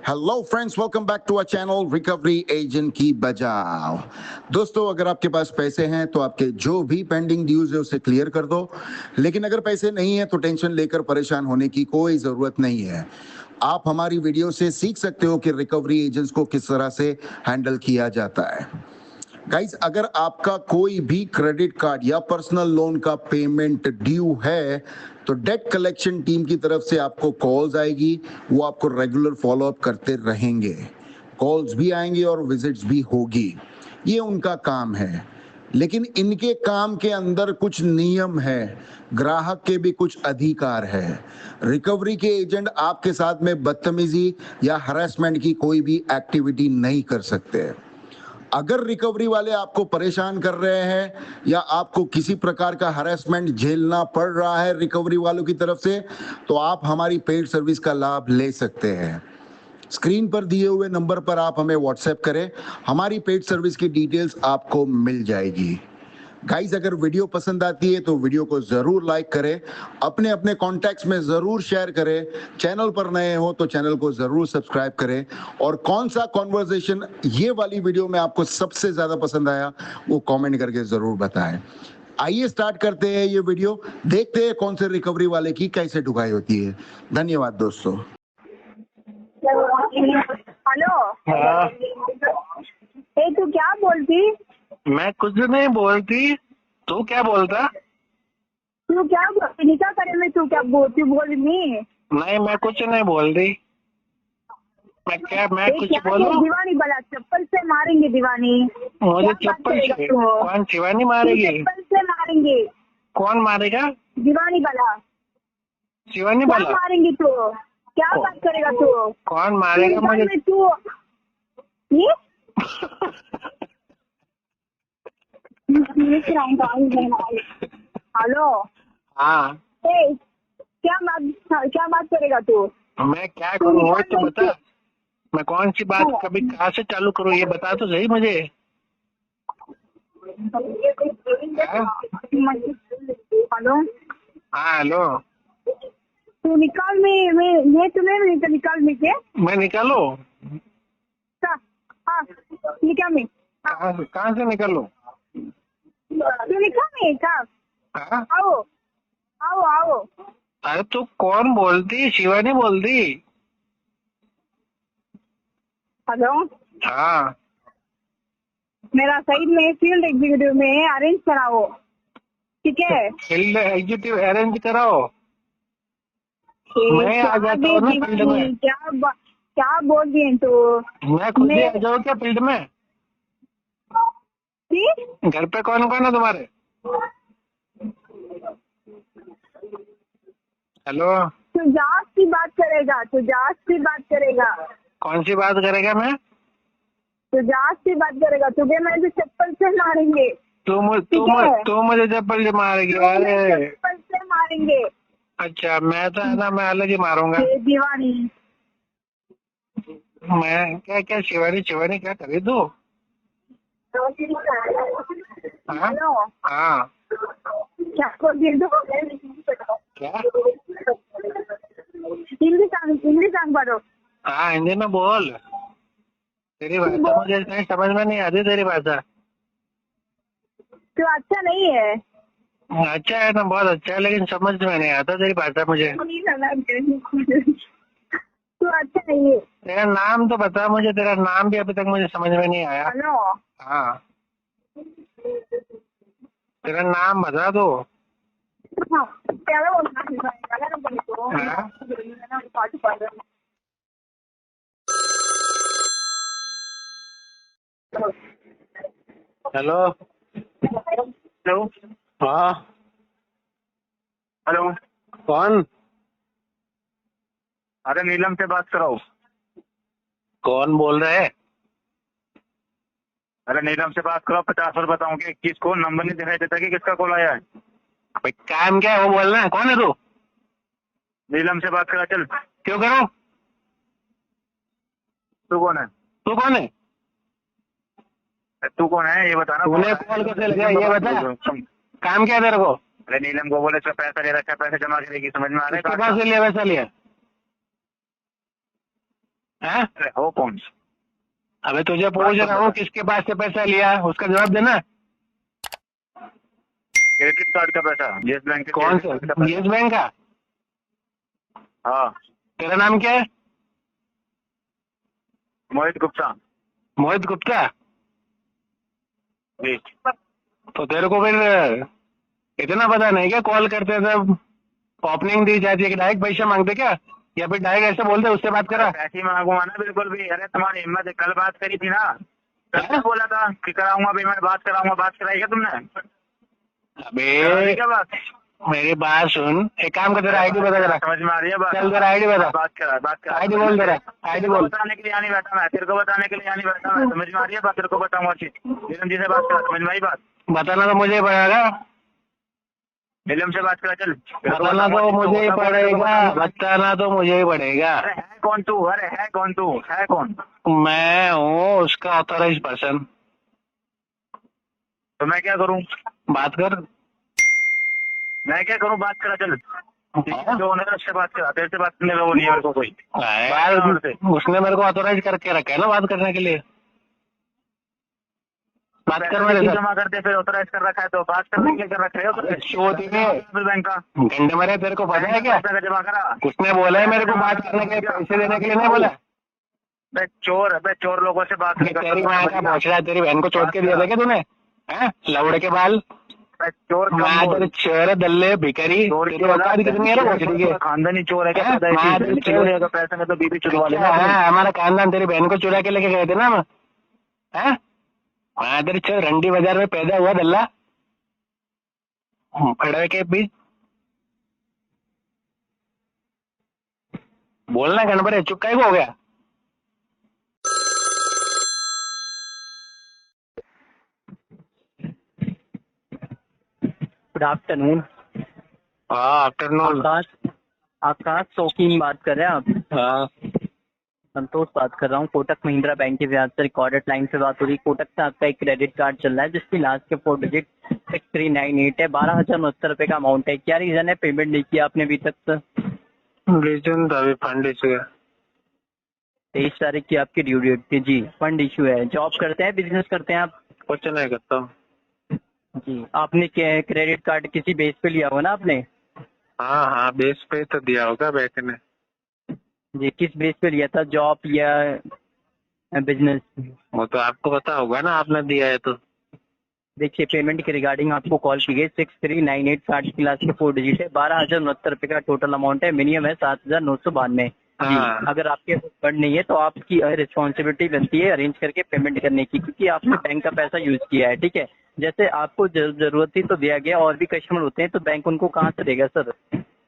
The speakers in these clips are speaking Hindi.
Hello friends, welcome back to our channel recovery agent की बजाओ। दोस्तों, अगर आपके पास पैसे हैं तो आपके जो भी पेंडिंग ड्यूज है उसे क्लियर कर दो। लेकिन अगर पैसे नहीं है तो टेंशन लेकर परेशान होने की कोई जरूरत नहीं है। आप हमारी वीडियो से सीख सकते हो कि रिकवरी एजेंट्स को किस तरह से हैंडल किया जाता है। गाइस, अगर आपका कोई भी क्रेडिट कार्ड या पर्सनल लोन का पेमेंट ड्यू है तो डेट कलेक्शन टीम की तरफ से आपको कॉल्स आएगी। वो आपको रेगुलर फॉलोअप करते रहेंगे। कॉल्स भी आएंगे और विजिट्स भी होगी। ये उनका काम है। लेकिन इनके काम के अंदर कुछ नियम है। ग्राहक के भी कुछ अधिकार है। रिकवरी के एजेंट आपके साथ में बदतमीजी या हरासमेंट की कोई भी एक्टिविटी नहीं कर सकते। अगर रिकवरी वाले आपको परेशान कर रहे हैं या आपको किसी प्रकार का हरासमेंट झेलना पड़ रहा है रिकवरी वालों की तरफ से, तो आप हमारी पेड सर्विस का लाभ ले सकते हैं। स्क्रीन पर दिए हुए नंबर पर आप हमें व्हाट्सएप करें। हमारी पेड सर्विस की डिटेल्स आपको मिल जाएगी। गाइस, अगर वीडियो पसंद आती है तो वीडियो को जरूर लाइक करें, अपने अपने कॉन्टैक्ट्स में जरूर शेयर करें। चैनल पर नए हो तो चैनल को जरूर सब्सक्राइब करें। और कौन सा कॉन्वर्सेशन ये वाली वीडियो में आपको सबसे ज्यादा पसंद आया वो कमेंट करके जरूर बताएं। आइए स्टार्ट करते हैं ये वीडियो। देखते हैं कौन से रिकवरी वाले की कैसे ढुकाई होती है। धन्यवाद दोस्तों। हेलो। हाँ, तू क्या बोलती? मैं कुछ नहीं बोलती। तू क्या बोलता? तू क्या बोलती? निकाह करे में तू क्या बोलती? बोल नहीं। नहीं, मैं कुछ नहीं बोल रही। मैं कुछ क्या बोलूं? दीवानी बला चप्पल से मारेंगे दीवानी। मुझे क्या बात चप्पल करेगा से? तू? कौन शिवानी मारेगी? चप्पल से मारेंगे। कौन मारेगा? दीवानी बला। शिवानी क्या वाला? मारेंगे तू? क्या बात करेगा तू? कौन मारेगा मुझे? में तू ये हेलो। हाँ, क्या बात करेगा तू? मैं क्या करूँ वो तो बता। मैं कौन सी बात कभी कहाँ से चालू करूँ ये बता तो सही मुझे। हाँ? हेलो। हाँ, हेलो। तू निकाल में मैं तुम्हें निकाल में के मैं निकालू? हाँ निकाल में। कहाँ से निकालू? तू निकाल में का हाँ? आओ आओ आओ। अरे तू कौन बोलती? शिवानी बोलती? हेलो। हाँ, मेरा साइड में फील्ड एग्जीक्यूटिव में अरेंज कराओ, ठीक है? फील्ड एग्जीक्यूटिव अरेंज कराओ। मैं आ जाता हूँ ना फील्ड में। क्या बोल दिए तू? मैं खुद ही आ जाऊँ क्या फील्ड में? घर पे कौन कौन है तुम्हारे? हेलो। तू जास्ती बात करेगा। कौन सी बात करेगा मैं? तू जास्ती बात करेगा। तुझे मैं तो चप्पल से मारेंगे। तू मुझे चप्पल से मारेगी? अरे चप्पल से मारेंगे। अच्छा, मैं तो है ना, मैं अलग ही मारूंगा। दीवानी। मैं क्या शिवानी क्या करी तू? हाँ? हेलो। हाँ, क्या बोल दिए तू? क्या? हिंदी सांग पढ़ो। हाँ, हिंदी में बोल। तेरी भाषा मुझे नहीं समझ में नहीं आती। तेरी भाषा तू अच्छा नहीं है। अच्छा है ना, बहुत अच्छा है, लेकिन समझ में नहीं आता तेरी भाषा मुझे। तू अच्छा नहीं है। तेरा नाम तो बता मुझे। तेरा नाम भी अभी तक मुझे समझ में नहीं आया। हेलो। हाँ, तेरा नाम बता दो। हाँ, हेलो। हेलो। हाँ, हेलो। कौन? अरे नीलम से बात कराओ। कौन बोल रहे? अरे नीलम से बात कराओ। 50 बार बताऊंगी किसको नंबर नहीं दिखाई देता कि किसका कॉल आया है। भाई काम क्या है वो बोलना है। कौन है तू? नीलम से बात करा चल। क्यों करो? तू कौन है? तू कौन है? तू कौन है ये बताना। तूने कॉल कैसे लगा ये बता। काम क्या है तेरे को? अरे नीलम को बोले इसका पैसा ले रखा है, पैसे जमा करेगी। समझ में आ रहा किसके है? पास से लिया वैसा लिया? हैं? अरे हो कौन? अबे तुझे पूछ रहा हूँ किसके पास से पैसा लिया, उसका जवाब देना। क्रेडिट कार्ड का पैसा, येस बैंक के कौन credit सा? card का पैसा। येस बैंक का? हाँ, तेरा नाम क्या है? मोहित गुप्ता मोहित गुप्ता। जी। तो तेरे को फिर इतना पता नहीं क्या, कॉल करते सब ओपनिंग दी जाती है कि डायरेक्ट पैसा मांगते क्या, या फिर डायरेक्ट ऐसे बोलते उससे बात करा? पैसे ही मांगूंगा ना बिल्कुल भी। अरे तुम्हारी हिम्मत है, कल बात करी थी ना, कल हाँ? क्या बोला था कि कराऊंगा पेमेंट, बात कराऊंगा, बात कराई क्या तुमने? कराई अबे क्या बात? मेरी बात सुन, एक काम कर, तेरा आईडी बता जरा। समझ में आ रही है बात? चल तेरा आईडी बता। बात करा, बात करा। आईडी बोल तेरा, आईडी बोल। बताने के लिए यहाँ नहीं बैठा मैं, तेरे को बताने के लिए यहाँ नहीं बैठा मैं। समझ में आ रही है बात? तेरे को बताऊंगा चीज। नीलम जी से बात करा, समझ में आई बात? बताना तो मुझे ही पड़ेगा। नीलम से बात करा, चल। बताना तो मुझे ही पड़ेगा, बताना तो मुझे ही पड़ेगा। अरे है कौन तू? अरे है कौन तू? है कौन? मैं हूँ उसका ऑथराइज पर्सन। तो मैं क्या करूँ? बात कर। मैं क्या करूँ? बात करा, चल। जो ओनर है उससे बात करा, तेरे से बात करने का वो नहीं है मेरे को कोई। अरे यार उसने मेरे को ऑथराइज करके रखा है ना बात करने के लिए। बात कर मेरे साथ। जमा करते फिर ऑथराइज कर रखा है, तो बात करने के लिए कर रखा है बैंक का। घंटे मेरे तेरे को पता है क्या? पैसा जमा करा। उसने बोला है मेरे को बात करने के लिए, पैसे देने के लिए नहीं बोला। बे चोर लोगों से बात नहीं तेरी माँ का पहुंच रहा है, तेरी बहन को चोट के दिया था क्या तूने? हैं? लौड़े के बाल, चोर तेरे चेहरे दल्ले भिखारी, तेरी औकात कितनी है रे भोसड़ी के? खानदानी चोर है क्या? पैसे में तो बीबी चुरवा लेना। हाँ, हमारा खानदान तेरी बहन को चुरा के लेके गए थे ना हम। हैं? हाँ, तेरे चल रंडी बाजार में पैदा हुआ दल्ला खड़े के भी बोलना गणपरे, चुप काहे को हो गया? Good afternoon. हाँ आफ्टरनून। आकाश शौकीन बात कर रहे हैं आप? हाँ संतोष बात कर रहा हूँ, कोटक महिंद्रा बैंक के ब्याज से रिकॉर्डेड लाइन से बात हो रही। कोटक से आपका एक क्रेडिट कार्ड चल रहा है जिसकी लास्ट के 4 डिजिट 6398 है, 12,069 रुपए का अमाउंट है। क्या रीजन है पेमेंट नहीं किया आपने अभी तक? सर रीजन तो अभी फंड इशू है। 23 तारीख की आपकी ड्यू डेट थी जी। फंड इशू है। जॉब करते हैं, बिजनेस करते हैं आप? कुछ नहीं करता हूँ जी। आपने क्रेडिट कार्ड किसी बेस पे लिया हुआ ना आपने? हाँ हाँ, बेस पे तो दिया होगा बैंक ने। जी, किस बेस पे लिया था, जॉब या बिजनेस? वो तो आपको पता होगा ना, आपने दिया है तो। देखिए, पेमेंट के रिगार्डिंग आपको कॉल की गई। 6398 कार्ड की लास्ट के 4 डिजिट है, 12,069 रुपए का टोटल अमाउंट है। मिनिमम है 7,992 जी। हाँ। अगर आपके फंड नहीं है तो आपकी रिस्पॉन्सिबिलिटी बनती है अरेंज करके पेमेंट करने की, क्योंकि आपने बैंक का पैसा यूज किया है। ठीक है, जैसे आपको जरूरत थी तो दिया गया, और भी कस्टमर होते हैं तो बैंक उनको कहाँ से देगा सर?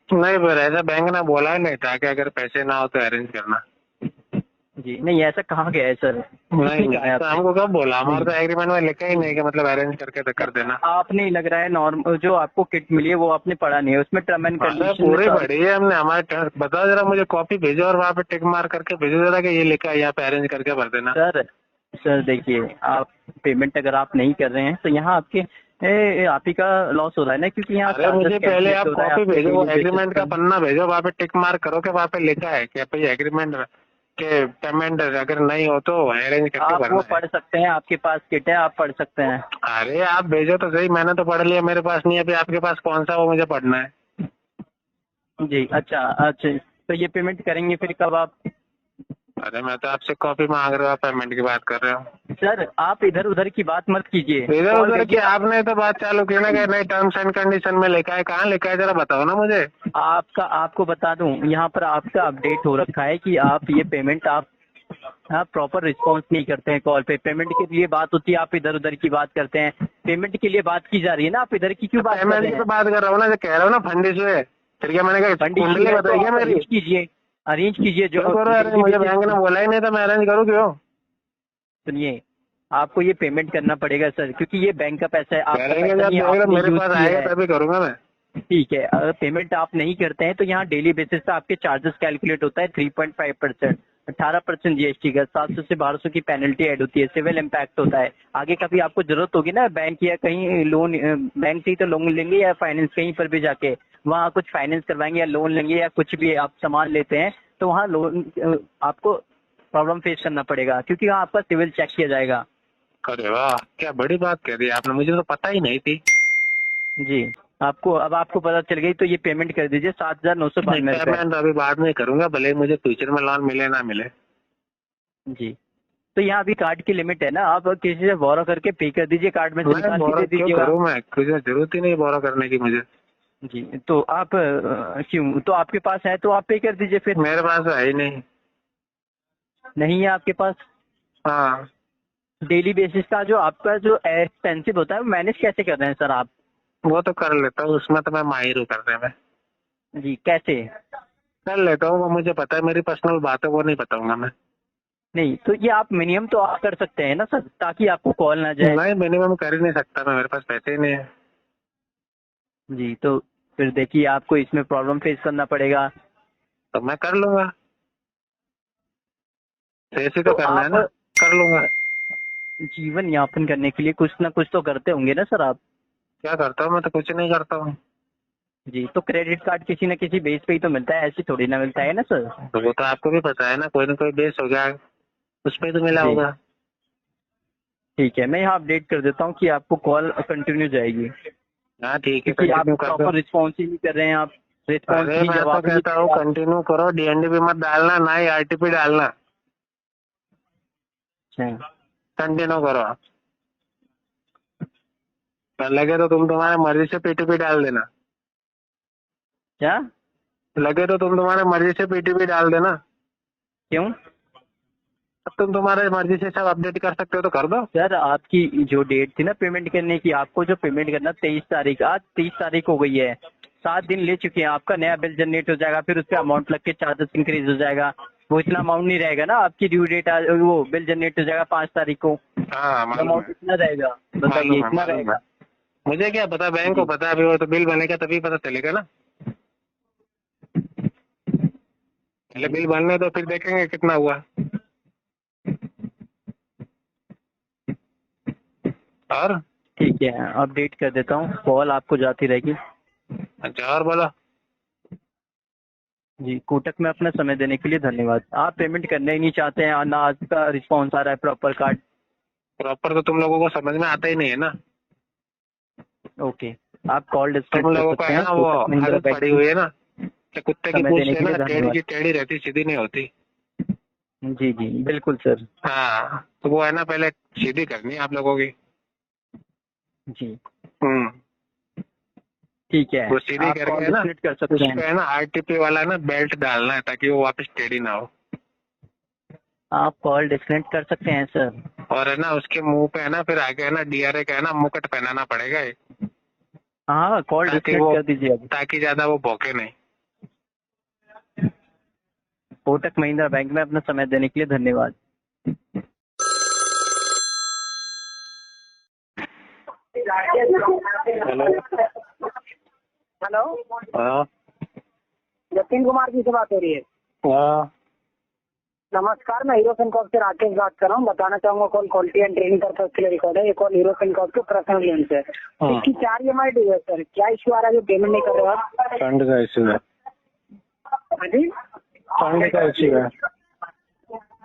नहीं पर ऐसा बैंक ने बोला नहीं था कि अगर पैसे ना हो तो अरेंज करना। जी नहीं, ऐसा कहाँ गया है सर? नहीं कहा है तो आपने? हमको कब बोला? हमारे तो एग्रीमेंट में लिखा ही नहीं कि मतलब अरेंज करके तो कर देना। आपने लग रहा है नॉर्मल जो आपको किट मिली है वो आपने पढ़ा नहीं है, उसमें टर्म एंड कंडीशन पूरी पढ़ी है हमने। हमारे बताओ जरा, मुझे कॉपी भेजो और वहाँ पे टिक मार करके भेजो जरा कि ये लिखा है यहाँ पे अरेंज करके भर देना। सर देखिए, आप पेमेंट अगर आप नहीं कर रहे हैं तो यहाँ आप ही का लॉस हो रहा है ना, क्योंकि यहाँ अरे मुझे पहले आप कॉपी भेजो, वो एग्रीमेंट का पन्ना भेजो, वहाँ पे टिक मार करो कि वहाँ पे लिखा है कि भाई एग्रीमेंट के पेमेंट अगर नहीं हो तो अरेंज करके आप भरना वो है। पढ़ सकते हैं, आपके पास किट है, आप पढ़ सकते हैं। अरे आप भेजो तो सही, मैंने तो पढ़ लिया, मेरे पास नहीं है। अभी आपके पास कौन सा वो मुझे पढ़ना है? जी अच्छा। तो ये पेमेंट करेंगे फिर कब आप? अरे मैं तो आपसे कॉपी मांग रहा हूँ, पेमेंट की बात कर रहे हो। सर आप इधर उधर की बात मत कीजिए। इधर उधर की आपने तो बात चालू की ना कि नहीं टर्म्स एंड कंडीशन में लिखा है। कहाँ लिखा है जरा बताओ ना मुझे। आपको बता दूं, यहाँ पर आपका अपडेट हो रखा है कि आप ये पेमेंट आप प्रॉपर रिस्पॉन्स नहीं करते हैं कॉल पे। पेमेंट के लिए बात होती है, आप इधर उधर की बात करते हैं। पेमेंट के लिए बात की जा रही है ना, आप इधर की क्यों बात कर रहे हैं? पेमेंट की तो बात कर रहा हूँ ना, जो कह रहा हूँ ना फंड इशू है। फिर क्या मैंने कहा कुंडली बताइए मेरी। अरेंज कीजिए जो अरे मुझे बैंक ने बोला ही नहीं था, मैं अरेंज करूँ क्यों? सुनिए, आपको ये पेमेंट करना पड़ेगा सर, क्योंकि ये बैंक का पैसा है। आपका करेंगे पैसा जब नहीं, आपने मेरे यूज पास किया आएगा है। तभी करूंगा मैं। ठीक है, अगर पेमेंट आप नहीं करते हैं तो यहाँ डेली बेसिस पे आपके चार्जेस कैलकुलेट होता है 3.5%, 18% जीएसटी का, 700 से 1200 की पेनल्टी ऐड होती है, सिविल इम्पैक्ट होता है। आगे कभी आपको जरूरत होगी ना बैंक या कहीं लोन, बैंक से ही तो लोन लेंगे या फाइनेंस कहीं पर भी जाके वहाँ कुछ फाइनेंस करवाएंगे या लोन लेंगे या कुछ भी आप सामान लेते हैं तो वहाँ लोन आपको प्रॉब्लम फेस करना पड़ेगा, क्योंकि वहाँ आपका सिविल चेक किया जाएगा। अरे वाह, क्या बड़ी बात कह दी आपने, मुझे तो पता ही नहीं थी। जी, आपको पता चल गई तो ये पेमेंट कर दीजिए 7,992 रुपए। पेमेंट अभी बाद में करूंगा, भले ही मुझे फ्यूचर में लोन मिले ना मिले। जी, तो यहाँ अभी कार्ड की लिमिट है ना, आप किसी से बोरो करके पे कर दीजिए, कार्ड में से मैं निकाल के बोरो दे क्यों दीजिएगा। करूँ, मैं कुछ जरूरत ही नहीं बोरो करने की मुझे। जी, तो आप क्यों, तो आपके पास है तो आप पे कर दीजिए फिर। मेरे पास है ही नहीं। नहीं है आपके पास? हाँ, डेली बेसिस का जो आपका जो एक्सपेंसिव होता है वो मैनेज कैसे कर रहे हैं सर आप? वो तो कर लेता हूँ, उसमें तो मैं माहिर हूँ करने में। जी, कैसे? कर लेता हूँ, वो मुझे पता है, मेरी पर्सनल बात है, वो नहीं बताऊंगा मैं। नहीं तो ये आप मिनिमम तो आप कर सकते हैं ना सर, ताकि आपको कॉल ना जाए। नहीं, मिनिमम कर ही नहीं सकता मैं, मेरे पास पैसे ही नहीं है। जी, तो फिर देखिए आपको इसमें प्रॉब्लम फेस करना पड़ेगा। तो मैं कर लूंगा, ऐसे तो करना है आप ना, कर लूंगा। जीवन यापन करने के लिए कुछ ना कुछ तो करते होंगे ना सर आप? क्या करता हूँ, मैं तो कुछ नहीं करता हूँ। जी, तो क्रेडिट कार्ड किसी न किसी बेस पे ही तो मिलता है, ऐसे थोड़ी ना मिलता है ना सर। तो वो तो आपको भी पता है ना, कोई ना कोई बेस हो गया, उस पर तो मिला जी, होगा। ठीक है, मैं यहाँ अपडेट कर देता हूँ कि आपको कॉल कंटिन्यू जाएगी, हाँ ठीक है, क्योंकि आप कंटिन्यू कर दो। प्रॉपर रिस्पॉन्स ही नहीं कर रहे हैं, आप रिस्पॉन्स अरे ही मैं तो जवाब ही नहीं कहता हूँ दे रहे आप। कंटिन्यू करो, डीएनडी भी मत डालना, ना ही आरटीपी डालना, अच्छा, कंटिन्यू करो। लगे तो तुम तुम्हारे मर्जी से पीटीपी डाल देना, क्या? लगे तो तुम तुम्हारे मर्जी से पीटीपी डाल देना। क्यों? अब तुम तुम्हारे मर्जी से सब अपडेट कर सकते हो तो कर दो। सर आपकी जो डेट थी ना पेमेंट करने की, आपको जो पेमेंट करना 23 तारीख, आज 30 तारीख हो गई है, 7 दिन ले चुके हैं, आपका नया बिल जनरेट हो जाएगा, फिर उस पर अमाउंट लग के चार्जेस इंक्रीज हो जाएगा, वो इतना अमाउंट नहीं रहेगा ना, आपकी ड्यू डेट वो बिल जनरेट हो जाएगा 5 तारीख को, हाँ मालूम अमाउंट है, इतना रहेगा, बताइए मालूम है, इतना मालूम रहेगा। है। मुझे क्या पता, बैंक को पता, अभी वो तो बिल बनेगा तभी पता चलेगा ना। पहले बिल बनने तो फिर देखेंगे कितना हुआ। और ठीक है, अपडेट कर देता हूँ, कॉल आपको जाती रहेगी। अच्छा, और बोलो। जी, कोटक में अपना समय देने के लिए धन्यवाद। आप पेमेंट करना ही नहीं चाहते हैं, ना आपका रिस्पॉन्स आ रहा है प्रॉपर कार्ड। प्रॉपर तो तुम लोगों को समझ में आता ही नहीं है ना, ओके, आप कॉल डिस्कनेक्ट तुम कर लोगों को सकते है हैं। ना वो कोटक महिंद्रा आदत बैंक पड़ी में हुई है ना, कि कुत्ते की समय पूंछ देने है के लिए ना, टेढ़ी धन्यवाद। की टेढ़ी रहती, सीधी नहीं होती। जी जी, बिल्कुल सर। हाँ, तो वो है ना, पहले सीधी करनी है आप लोगों की। जी, हम्म, ठीक है, वो सीधी आप करके कॉल है ना, डिस्कनेक्ट कर सकते उसपे हैं। है ना आरटीपी वाला ना बेल्ट डालना है, ताकि वो वापस टेढ़ी ना हो। आप कॉल डिस्कनेक्ट कर सकते हैं सर। और है ना, उसके मुंह पे है ना, फिर आगे है ना डीआरए का है ना मुकुट पहनाना पड़ेगा एक, हाँ, कॉल ताकि डिस्कनेक्ट वो, कर दीजिए अब। ताकि ज्यादा वो भौंके नहीं। कोटक महिंद्रा बैंक में अपना समय देने के लिए धन्यवाद। हेलो। हेलो, हाँ जतिन कुमार जी से बात हो रही है। हाँ नमस्कार, मैं हीरो फिनकॉर्प से राकेश बात कर रहा हूँ। बताना चाहूंगा call quality and training purpose के लिए रिकॉर्ड है। ये कॉल हीरो फिनकॉर्प के पर्सनल लोन से है। इसकी 4 EMI ड्यू है सर। क्या इश्यू आ रहा है जो पेमेंट नहीं कर रहे हो आप? फंड का इश्यू है, हाँ जी, फंड का इश्यू है।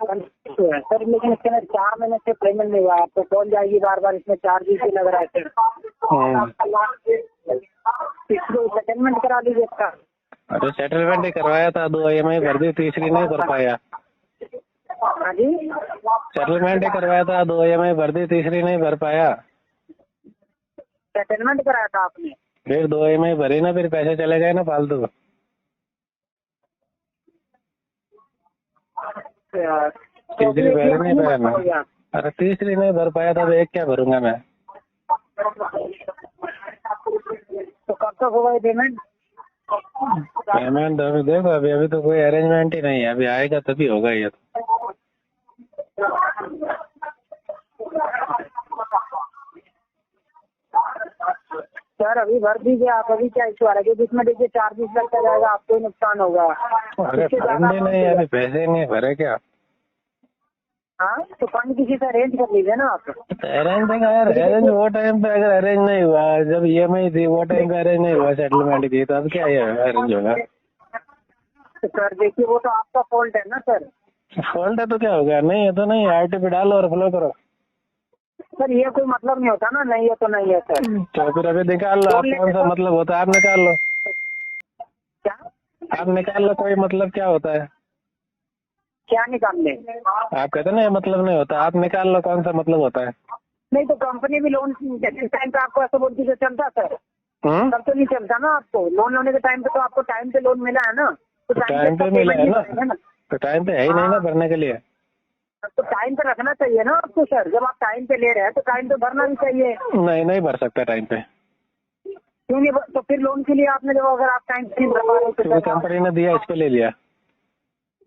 सर, लेकिन इसके अंदर 4 महीने से पेमेंट नहीं हुआ। आपको कॉल जाएगी बार बार, इसमें चार्जेस भी लग रहा है सर। इसको सेटलमेंट करा दीजिए इसका। अरे सेटलमेंट ही करवाया था, 2 EMI भर दी, तीसरी नहीं भर पाया। हाँ जी, सेटलमेंट ही करवाया था, 2 EMI भर दी, तीसरी नहीं भर पाया। सेटलमेंट कराया था आपने? फिर 2 EMI भरी ना, फिर पैसे चले गए ना फालतू। तीसरी भर नहीं पाया मैं। अरे तीसरी नहीं भर पाया था, तो एक क्या भरूंगा मैं। तो कब तक होगा ये पेमेंट? पेमेंट तो अभी देखो, अभी अभी तो कोई अरेंजमेंट ही नहीं है, अभी आएगा तभी होगा ये तो। सर अभी भर दीजिए आप। अभी क्या इशू आ रहा है? जिसमें देखिए चार्जेस लगता जाएगा, आपको ही नुकसान होगा। अरे फंड ही नहीं है, अभी पैसे नहीं भरे क्या। हाँ, तो फंड किसी से अरेंज कर लीजिए ना आप। अरेंज यार, अरेंज वो टाइम पे अगर अरेंज नहीं हुआ, जब EMI थी वो टाइम पे अरेंज नहीं हुआ, सेटलमेंट की, तो अब क्या ये अरेंज होगा। तो सर देखिए, वो तो आपका फॉल्ट है ना सर। फॉल्ट है तो क्या हो गया? नहीं है तो नहीं, आरटी पे डालो और फ्लो करो। सर ये कोई मतलब नहीं होता ना, नहीं है तो नहीं है सर। तो फिर अभी निकाल लो, आप कौन सा मतलब होता है, आप निकाल लो, क्या आप निकाल लो, कोई मतलब क्या होता है? क्या निकाल ले? आप कहते ना ये मतलब नहीं होता, आप निकाल लो कौन सा मतलब होता है। नहीं तो कंपनी भी लोन जिस टाइम पे आपको ऐसा बोलती तो चलता सर, तब तो नहीं चलता ना। आपको लोन लेने के टाइम पे तो आपको टाइम पे लोन मिला है ना, तो टाइम पे आपका मिला है payment ना, नहीं करेगा ना। तो टाइम पे है ही नहीं ना भरने के लिए। तो टाइम पे रखना चाहिए ना आपको सर, जब आप टाइम पे ले रहे हैं तो टाइम पे भरना भी चाहिए। नहीं, नहीं भर सकता टाइम पे, क्यों नहीं तो फिर लोन के लिए आपने जब अगर आप टाइम पे नहीं भर पा रहे हो तो क्योंकि कंपनी ने दिया, इस पे ले लिया।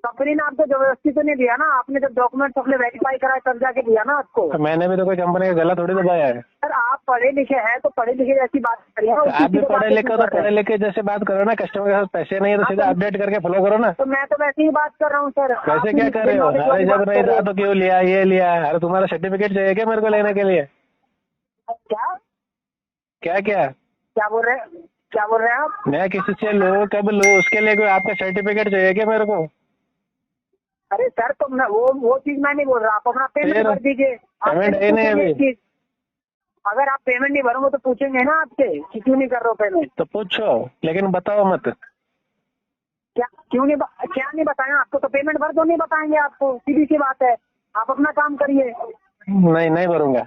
कंपनी ने आपको जबरदस्ती तो नहीं दिया ना, आपने जब डॉक्यूमेंट्स अपने वेरीफाई कराए तब जाके दिया ना आपको। तो मैंने भी तो कोई कंपनी का गला थोड़ी दबाया है। सर आप पढ़े लिखे हैं तो पढ़े लिखे जैसी बात करिए ना। आप भी पढ़े लिखे तो पढ़े लिखे जैसे बात करो ना, कस्टमर के साथ पैसे नहीं है तो सीधा अपडेट करके फॉलो करो ना। तो मैं तो वैसे ही बात कर रहा हूँ सर। वैसे क्या कर रहे हो? अरे जब नहीं था तो क्यों लिया, ये लिया, अरे तुम्हारा सर्टिफिकेट चाहिए क्या मेरे को लेने के लिए? क्या क्या क्या क्या बोल रहे हैं, क्या बोल रहे हैं आप? मैं किसी से लो कब लो, उसके लिए कोई आपका सर्टिफिकेट चाहिए क्या मेरे को? अरे सर तो मैं वो चीज मैं नहीं बोल रहा, आप अपना पेमेंट फिर भर दीजिए। आप पेमेंट है नहीं पूछेंगे अभी। एक चीज, अगर आप पेमेंट नहीं भरोगे तो पूछेंगे ना आपसे कि क्यों नहीं कर रहे हो पेमेंट। तो पूछो, लेकिन बताओ मत। क्या क्यों नहीं क्या नहीं बताया आपको? तो पेमेंट भर दो, नहीं बताएंगे आपको, सीधी सी बात है। आप अपना काम करिए। नहीं, नहीं भरूंगा।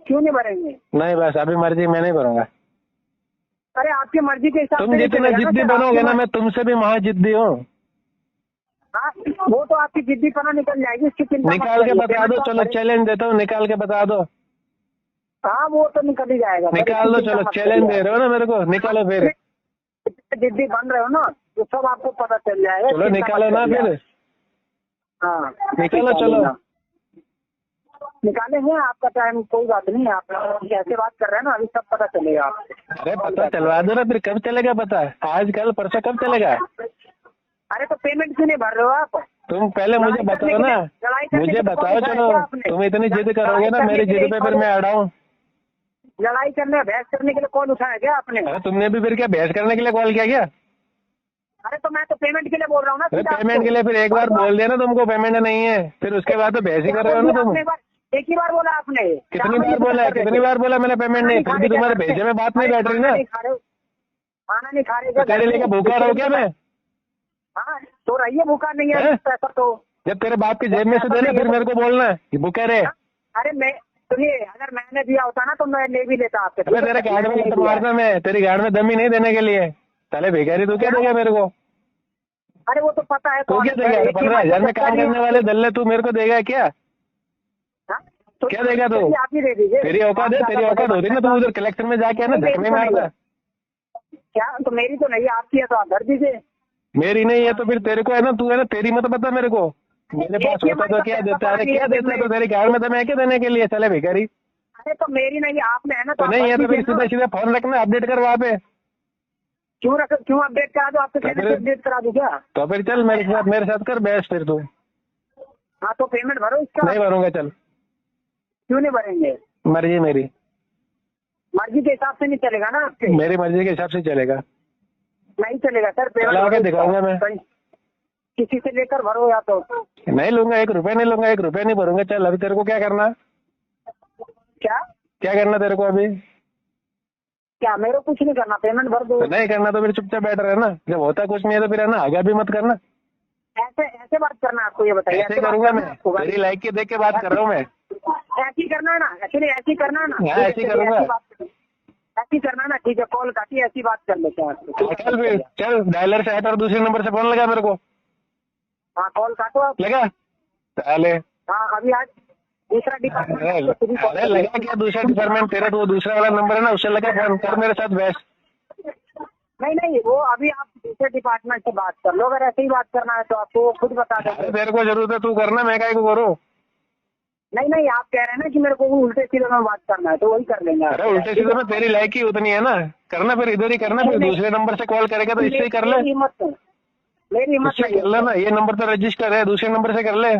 क्यों नहीं भरेंगे? नहीं, बस अभी मर्जी, मैं नहीं भरूंगा। अरे आपकी मर्जी के हिसाब तुम से नहीं जितने चलेगा ना जिद्दी सर, बनोगे आपकी ना, मैं तुमसे भी महा जिद्दी हूँ। हाँ, वो तो आपकी जिद्दीपना निकल जाएगी, उसकी चिंता मत निकाल के करिए। बता पेमेंट दो, तो आप चलो भरेंगे। चैलेंज देता हूँ, निकाल के बता दो। हाँ वो तो निकल ही जाएगा सर, निकाल दो, इसकी चिंता चलो मत चैलेंज करिए। दे रहे हो ना मेरे को, निकालो फिर। जिद्दी बन रहे हो ना तो सब आपको पता चल जाएगा। चलो चिंता निकालो मत ना करिए फिर, आप। हाँ निकालो चलो। निकाले हैं, आपका टाइम कोई बात नहीं। आप कैसे बात कर रहे हैं ना, अभी सब पता चलेगा आपको। अरे पता चलवा दो ना फिर, कब चलेगा पता? आज कल परसों कब चलेगा? अरे तो पेमेंट क्यों नहीं भर रहे हो आप? तुम पहले मुझे बताओ ना, मुझे बताओ। चलो तुम इतनी जिद करोगे ना मेरी जिद पे, फिर मैं अड़ाऊं। लड़ाई करने बहस करने के लिए कॉल उठाया क्या आपने? अरे तुमने भी फिर क्या बहस करने के लिए कॉल किया क्या? अरे तो मैं तो पेमेंट के लिए बोल रहा हूँ ना। अरे सीधा पेमेंट आपको। के लिए फिर एक बार बोल दिया ना तुमको पेमेंट नहीं है, फिर उसके बाद तो बहस ही कर रहे हो ना तुम। आपने एक ही बार बोला आपने। कितनी बार बोला है, कितनी बार बोला मैंने पेमेंट नहीं, फिर भी तुम्हारे भेजे में बात नहीं बैठ रही ना। खाना नहीं खा रहे तो तेरे लेके भूखा रहो क्या मैं? हाँ तो रहिए, भूखा नहीं है हैं? पैसा तो। जब तेरे बाप की जेब में से देना फिर मेरे को बोलना है कि भूखा रहे। अरे मैं सुनिए, अगर मैंने दिया होता ना तो मैं ले भी लेता आपसे। अरे तेरे गाड़ में लत मारना मैं, तेरी गाड़ में दम ही नहीं देने के लिए। साले भिखारी तू क्या देगा मेरे को? अरे वो तो पता है तू क्या देगा? 15,000 में काम करने वाले दल्ले तू मेरे को देगा क्या? क्या देगा तू? आप ही दे दीजिए। तेरी औकात है, तेरी औकात होती ना, तू उधर कलेक्शन में जाके है ना धक्के मारता। क्या तो मेरी तो नहीं है, आपकी है तो आप भर दीजिए। मेरी नहीं है तो फिर तेरे को है ना, तू है ना, तेरी मत बता मेरे को। मेरे पास होता तो क्या देता? अरे क्या देता? तो तेरी गाड़ में तो मैं क्या देने के लिए? चले भिखारी। अरे तो मेरी नहीं है, आपने है ना तो आप नहीं है भर तो फिर दीजिए ना। सीधा सीधा फोन रखना, अपडेट कर वहाँ पे। क्यों अपडेट करा दो? आपके कहने से अपडेट करा दूं क्या? तो फिर चल मेरे साथ कर बेस्ट फिर तू। हाँ तो पेमेंट भरो इसका। नहीं भरूंगा, चल। क्यों नहीं भरेंगे? मर्जी मेरी, मर्जी के हिसाब से नहीं चलेगा ना आपके। मेरी मर्जी के हिसाब से चलेगा। नहीं चलेगा सर, पेमेंट चला के भरो दिखाऊंगा इसका। मैं। किसी से लेकर भरो या तो। नहीं लूंगा, 1 रुपया नहीं लूंगा, 1 रुपया नहीं भरूंगा। चल अभी तेरे को क्या करना? क्या क्या करना तेरे को अभी? क्या मेरे को कुछ नहीं करना, पेमेंट भर दो। तो नहीं करना तो फिर चुपचाप बैठ रहना। जब होता कुछ नहीं है तो फिर है ना आगे भी मत करना। ऐसे बात करना है आपको, ये बताइए। ऐसे करूंगा मैं, तेरी लाइक के देख के बात कर रहा हूँ मैं। ऐसी करना है ना, एक्चुअली ऐसी करना है ना। हाँ, ऐसी करूंगा। ऐसी करना है ना, ठीक है। कॉल काटिए, ऐसी बात कर लेते हैं। चल फिर, चल डायलर से हट और दूसरे नंबर से फोन लगा मेरे को। हाँ कॉल काटो आप। लगा? चले। हाँ अभी आज दूसरा अरे डिपार्टमेंट। लगा क्या दूसरा डिपार्टमेंट? तेरा तो वो दूसरा वाला नंबर है ना, उससे लगा फोन कर मेरे साथ बेस्ट। नहीं वो अभी आप दूसरे डिपार्टमेंट से बात कर लो। अगर ऐसे ही बात करना है तो आपको खुद बता अरे देंगे। तेरे को जरूरत है तू करना, मैं काय को करूँ? नहीं आप कह रहे हैं ना कि मेरे को वो उल्टे सीधे में बात करना है, तो वही कर लेंगे। अरे उल्टे सीधे में तेरी लाइक ही उतनी है ना, करना फिर इधर ही करना। फिर दूसरे नंबर से कॉल करेगा तो इससे ही कर ले। मेरी हिम्मत इससे नहीं कर ले ना, ये नंबर तो रजिस्टर है, दूसरे नंबर से कर ले।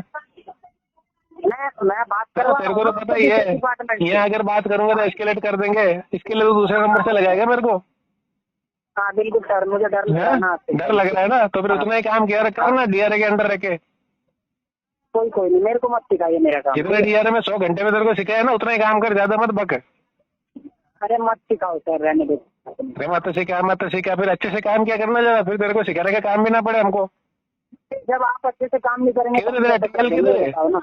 मैं बात कर रहा हूँ। तेरे को तो पता ही है, यहाँ अगर बात करूंगा तो एस्केलेट कर देंगे, इसके लिए तो दूसरे नंबर से लगाएगा मेरे को। हाँ बिल्कुल सर, मुझे डर लग रहा है ना आपसे। डर लग रहा है ना, तो फिर उतना ही काम किया करना डीआरए के अंडर रह के। कोई नहीं, मेरे को मत सिखाइए मेरा काम। जितना दिया मैं 100 घंटे में तेरे को सिखाया ना, उतना ही काम कर, ज्यादा मत बक। अरे मत सिखाओ सर, रहने दो। अरे मत सिखा, फिर अच्छे से काम क्या करना जरा, फिर तेरे को सिखाने का काम भी ना पड़े हमको। जब आप अच्छे से काम नहीं करेंगे किधर है टीएल, किधर है? बताओ ना।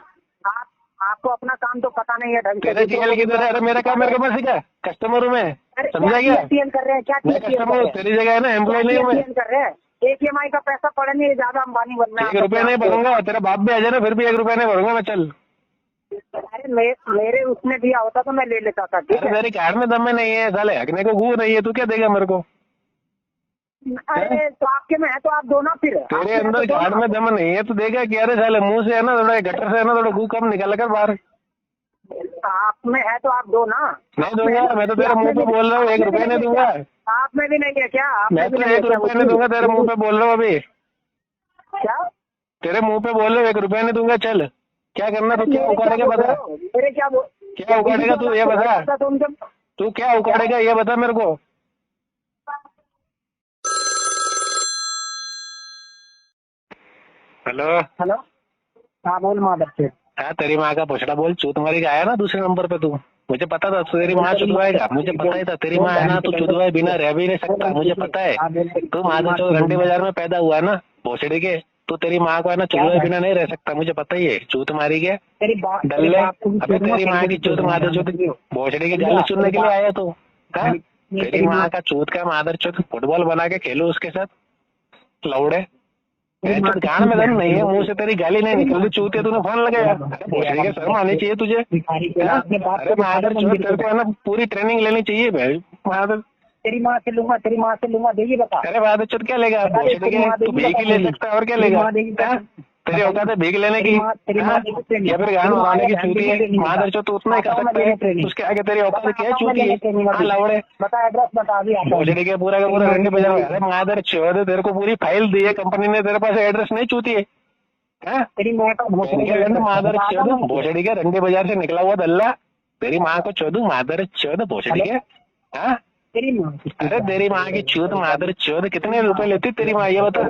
आपको अपना काम तो पता नहीं है ढंग से। तेरा टीएल किधर है? अरे मेरा काम मेरे को मत सिखा, कस्टमर हूँ मैं, समझा क्या? टीएल कर रहे हैं क्या? मैं कस्टमर हूँ, तेरी जगह है ना, एम्प्लॉय नहीं हूँ मैं। टीएल कर रहे हैं, एक EMI का पैसा पड़ा नहीं है, ज्यादा अंबानी बनना है। 1 रुपया नहीं भरूंगा, तेरा बाप भी आ जाए ना, फिर भी 1 रुपया नहीं भरूंगा मैं, चल। अरे मेरे उसमें दिया होता तो मैं ले लेता था, ठीक अरे है। मेरी कार में दम में नहीं है साले, हकने को गू नहीं है, तू क्या देगा मेरे को? अरे तो आपके में है तो आप दो ना फिर। तेरे अंदर कार में दम नहीं है, तू देगा क्या? अरे साले मुंह से है ना थोड़ा, गटर से है ना थोड़ा गू कम निकाल कर बाहर। आप में है तो आप दो ना। नहीं दूंगा मैं तो, तेरे मुंह पे बोल रहा हूँ, 1 रुपया नहीं दूंगा। आप में भी नहीं है क्या? आप मैं में भी तो नहीं है 1 क्या? रुपया नहीं दूंगा, तेरे मुंह पे बोल रहा हूँ अभी, क्या तेरे मुंह पे बोल रहा हूँ, 1 रुपया नहीं दूंगा। चल क्या करना, तू क्या उखाड़ेगा बता, मेरे क्या क्या उखाड़ेगा तू ये बता, तो उनके। तू क्या उखाड़ेगा ये बता मेरे को। हेलो हेलो, हाँ बोल माधव से। हाँ, तेरी माँ का पोछड़ा बोल, चूत मारी का आया ना दूसरे नंबर पे तू, मुझे पता था तेरी माँ चुदवाएगा, मुझे पता ही था तेरी माँ है ना, तू चुदवाए बिना रह भी नहीं सकता, मुझे पता है। तू माधव चौक घंटे बाजार में पैदा हुआ ना भोसड़ी के, तू तेरी माँ को है ना चुदवाए बिना नहीं रह सकता, मुझे पता ही है। चूत मारी के डल्ले, अबे तेरी माँ की चूत माधव चौक भोसड़ी के गाली सुनने के लिए आया तू? हाँ? तेरी माँ का चूत का माधव चौक फुटबॉल बना के खेलो उसके साथ, लौड़े गान में दम नहीं है, मुंह से तेरी गाली नहीं निकल रही, चूतिया तूने फोन लगाया। भोसड़ी के शर्म आनी चाहिए तुझे। अरे माधव चौक, तेरे को है ना पूरी ट्रेनिंग लेनी चाहिए भाई। माधव तेरी माँ से लूंगा, तेरी माँ से लूंगा, देगी बता। अरे माधव चौक क्या लेगा, भोसड़ी के तू भीख ही ले सकता है और क्या लेगा? हाँ? तेरी औकात है भीख लेने की? हाँ? या फिर गान बनाने की चूती है? माधव चौक तू उतना ही कर सकता है, उसके आगे तेरी औकात क्या चूती है? हाँ, लौड़े बता, एड्रेस बता अभी आता हूँ। भोसड़ी के पूरा का पूरा घंटे बजा। अरे माधव चौक, तेरे को पूरी फाइल दी है कंपनी ने, तेरे पास एड्रेस नहीं चूती है? हाँ? तेरी माँ का माधर चौदह भोसड़ी के रंडे बाजार से निकला हुआ दल्ला, तेरी माँ को चौदह माधर चौदह भोसड़ी के। हाँ? तेरी माँ। अरे तेरी माँ की चौदह माधर चौदह कितने रुपए लेती तेरी माँ, ये बता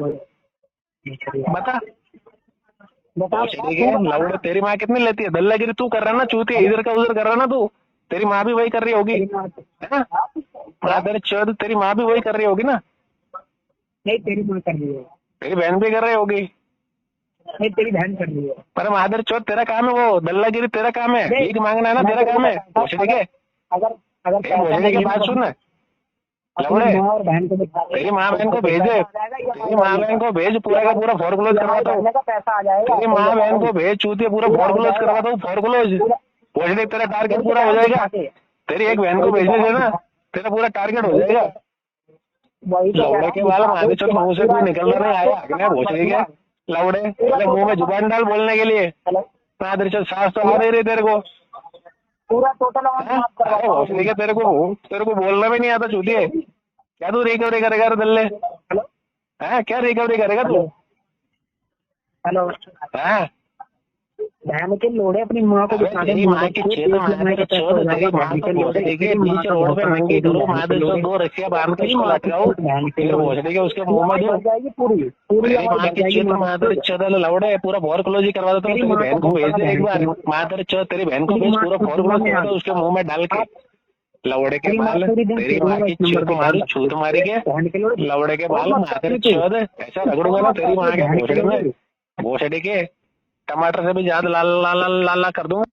बता। भोसड़ी के लौड़े, तेरी माँ कितनी लेती है? दल्लागिरी तू कर रहा ना, चूती इधर का उधर कर रहा ना तू, तेरी माँ भी वही कर रही होगी। हाँ? माधर चौदह तेरी माँ भी वही कर रही होगी ना? नहीं, तेरी माँ कर रही है। तेरी बहन भी कर रही होगी। नहीं, तेरी बहन कर रही है। पर माधर चौथ तेरा काम है, वो दल्लागिरी तेरा काम है, भीख मांगना है ना तेरा काम है। भोसड़ी के भोसड़ी की बात सुन, लौड़े और बहन को तेरी माँ बहन को भेज दे, तेरी माँ बहन को भेज, पूरा का पूरा फोरक्लोज करवाता हूँ। का पैसा आ जाएगा। तेरी माँ बहन को भेज, चूतिया पूरा फोरक्लोज करवाता हूँ, फोरक्लोज। भोसड़ी तेरा टारगेट पूरा हो जाएगा, तेरी एक बहन को भेजने से ना तेरा पूरा टारगेट हो जाएगा। लौड़े के बाल माधव चौथ मुंह से कोई निकलना नहीं आया, हकने भोसड़ी के लौड़े, पहले मुंह में जुबान डाल बोलने के लिए। माधव चौथ सांस तो आ नहीं रही तेरे को। पूरा टोटल अरे भोसड़ी के तेरे को बोलना भी नहीं आता चूतिए। क्या तू रिकवरी करेगा रे दल्ले? हाँ, क्या रिकवरी करेगा तू? हेलो, हाँ? बहन के लोड़े अपनी माँ को दिखा दे। तेरी माँ की चेत माधव चौथ, तेरी माँ को भोसड़ी के बीच रोड पे नंगी करो, माधव चौथ 2 रस्सियाँ बांध के उसको लटकाओ, फिर भोसड़ी के उसके मुंह में दो। जाएगी पूरी पूरी तेरी माँ की चेत माधव चौथ लौड़े, पूरा फोरक्लोज ही करवा देता हूँ। तेरी बहन को भेज दे एक बार, माधव चौथ तेरी बहन को भेज, पूरा फोरक्लोज करवा दो उसके मुंह में डाल के। लौड़े के बाल, तेरी माँ की चूत मारू, छूत मारी के लौड़े के बाल माधव चौथ, ऐसा रगड़ूंगा ना तेरी माँ के भोसड़ी में, भोसड़ी के टमाटर से भी ज्यादा लाल लाल लाल लाल कर दूंगा।